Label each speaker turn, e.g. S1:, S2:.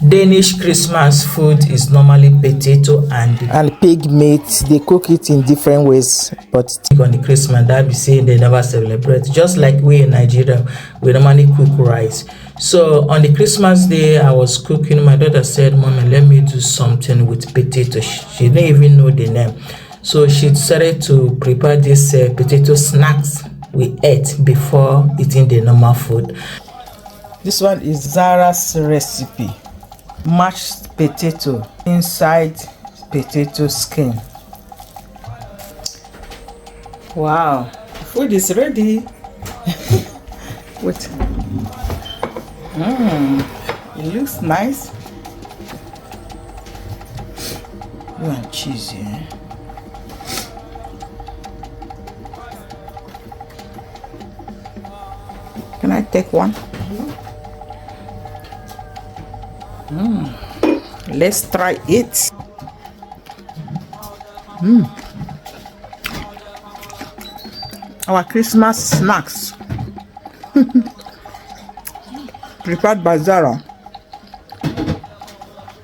S1: Danish Christmas food is normally potato and
S2: pig meat. They cook it in different ways, but
S1: on the Christmas that be saying they never celebrate. Just like we in Nigeria, we normally cook rice. So on the Christmas day, I was cooking. My daughter said, "Mommy, let me do something with potato." She didn't even know the name, so she decided to prepare this potato snacks we ate before eating the normal food.
S2: This one is Zara's recipe. Mashed potato inside potato skin. Wow, food is ready. Wait. It looks nice. You want cheese, eh? Can I take one? Let's try it. Our Christmas snacks prepared by Zara.